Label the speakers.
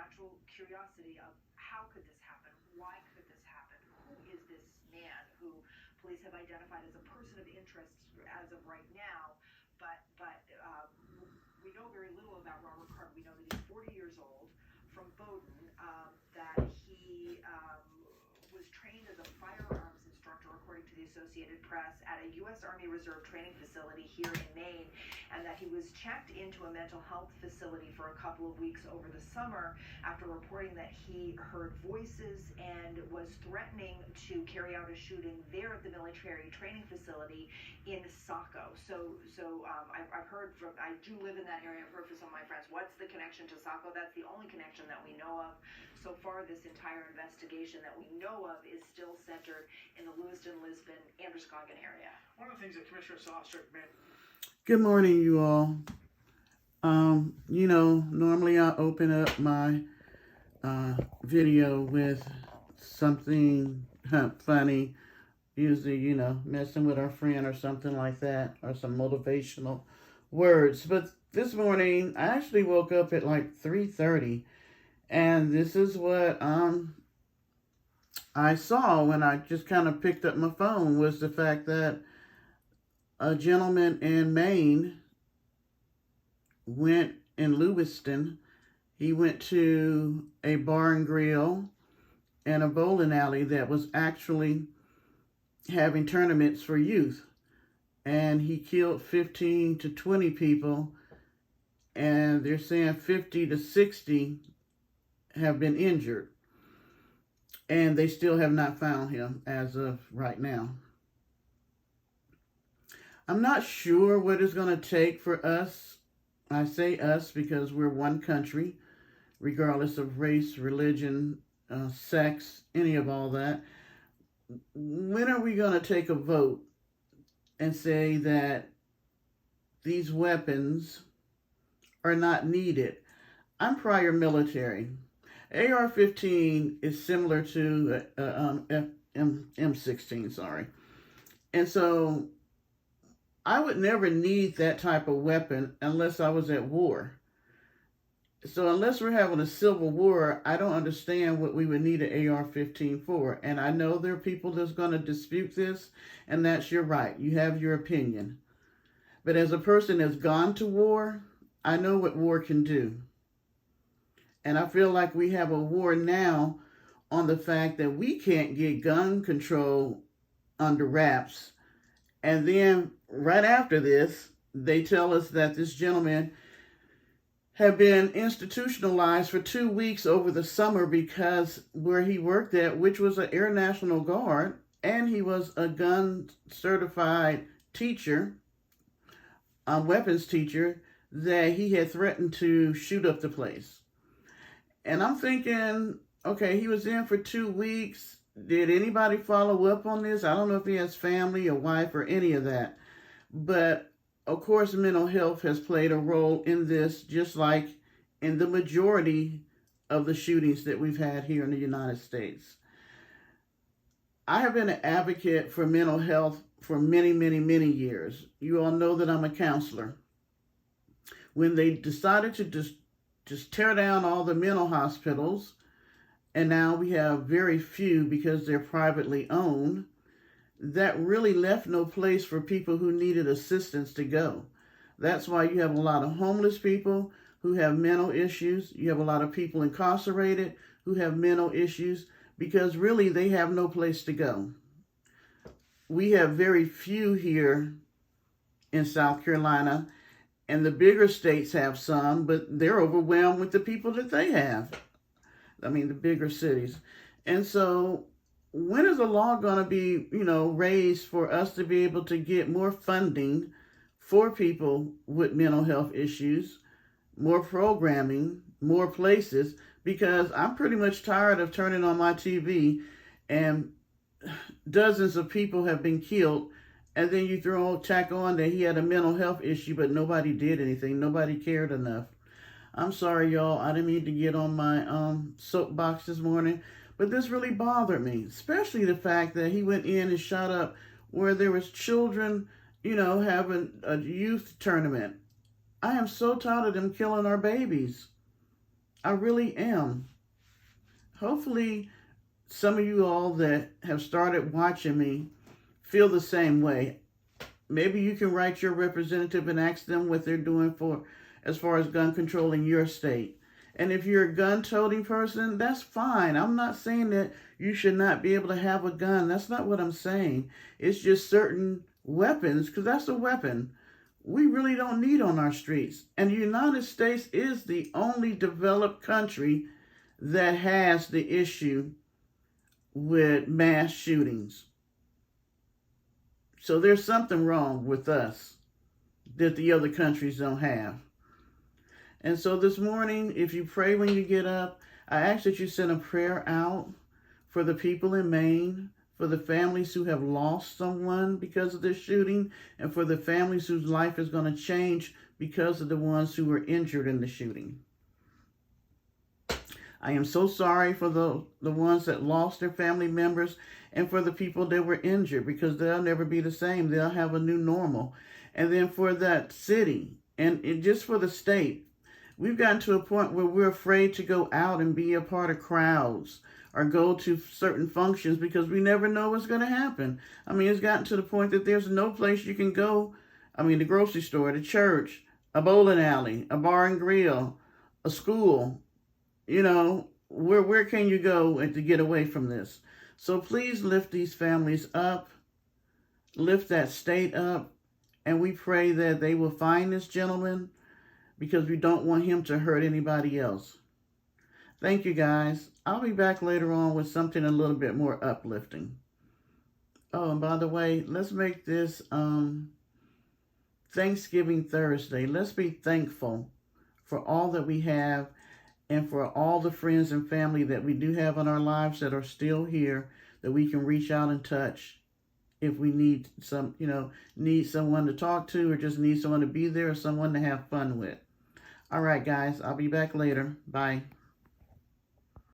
Speaker 1: natural curiosity of how could this happen? Why could this happen? Who is this man who police have identified as a person of interest as of right now? But we know very little about Robert Card. We know that he's 40 years old, from Bowdoin, that he was trained as a firearms instructor, according to the Associated Press, at a U.S. Army Reserve training facility here in Maine, and that he was checked into a mental health facility for a couple of weeks over the summer after reporting that he heard voices and was threatening to carry out a shooting there at the military training facility in Saco. I've heard from, I do live in that area, I've heard from some of my friends, what's the connection to Saco? That's the only connection that we know of. So far, this entire investigation that we know of is still centered in the Lewiston, Lisbon, Androscoggin area. One of the things that Commissioner Sostrick meant.
Speaker 2: Good morning, you all. Normally I open up my video with something funny, usually, messing with our friend or something like that, or some motivational words. But this morning, I actually woke up at like 3:30, and this is what I saw when I just kind of picked up my phone, was the fact that a gentleman in Maine went in Lewiston. He went to a bar and grill and a bowling alley that was actually having tournaments for youth. And he killed 15 to 20 people, and they're saying 50 to 60 have been injured. And they still have not found him as of right now. I'm not sure what it's going to take for us. I say us because we're one country, regardless of race, religion, sex, any of all that. When are we going to take a vote and say that these weapons are not needed? I'm prior military. AR-15 is similar to M16, sorry. And so I would never need that type of weapon unless I was at war. So unless we're having a civil war, I don't understand what we would need an AR-15 for. And I know there are people that's going to dispute this, and that's your right. You have your opinion. But as a person that's gone to war, I know what war can do. And I feel like we have a war now on the fact that we can't get gun control under wraps. And then right after this, they tell us that this gentleman had been institutionalized for 2 weeks over the summer because where he worked at, which was an Air National Guard, and he was a gun certified teacher, a weapons teacher, that he had threatened to shoot up the place. And I'm thinking, okay, he was in for 2 weeks. Did anybody follow up on this? I don't know if he has family or wife or any of that. But, of course, mental health has played a role in this, just like in the majority of the shootings that we've had here in the United States. I have been an advocate for mental health for many, many, many years. You all know that I'm a counselor. When they decided to just tear down all the mental hospitals, and now we have very few because they're privately owned, that really left no place for people who needed assistance to go. That's why you have a lot of homeless people who have mental issues. You have a lot of people incarcerated who have mental issues because really they have no place to go. We have very few here in South Carolina, and the bigger states have some, but they're overwhelmed with the people that they have. I mean, the bigger cities. And so when is the law going to be, raised for us to be able to get more funding for people with mental health issues, more programming, more places? Because I'm pretty much tired of turning on my TV and dozens of people have been killed, and then you tack on that he had a mental health issue, but nobody did anything. Nobody cared enough. I'm sorry, y'all. I didn't mean to get on my soapbox this morning, but this really bothered me, especially the fact that he went in and shot up where there was children, having a youth tournament. I am so tired of them killing our babies. I really am. Hopefully, some of you all that have started watching me feel the same way. Maybe you can write your representative and ask them what they're doing for as far as gun control in your state. And if you're a gun-toting person, that's fine. I'm not saying that you should not be able to have a gun. That's not what I'm saying. It's just certain weapons, because that's a weapon, we really don't need on our streets. And the United States is the only developed country that has the issue with mass shootings. So there's something wrong with us that the other countries don't have. And so this morning, if you pray when you get up, I ask that you send a prayer out for the people in Maine, for the families who have lost someone because of this shooting, and for the families whose life is going to change because of the ones who were injured in the shooting. I am so sorry for the ones that lost their family members and for the people that were injured, because they'll never be the same. They'll have a new normal. And then for that city and just for the state, we've gotten to a point where we're afraid to go out and be a part of crowds or go to certain functions because we never know what's going to happen. I mean, it's gotten to the point that there's no place you can go. I mean, the grocery store, the church, a bowling alley, a bar and grill, a school. You know, where can you go and to get away from this? So please lift these families up, lift that state up, and we pray that they will find this gentleman, because we don't want him to hurt anybody else. Thank you, guys. I'll be back later on with something a little bit more uplifting. Oh, and by the way, let's make this Thanksgiving Thursday. Let's be thankful for all that we have, and for all the friends and family that we do have in our lives that are still here, that we can reach out and touch if we need need someone to talk to, or just need someone to be there, or someone to have fun with. All right, guys, I'll be back later. Bye.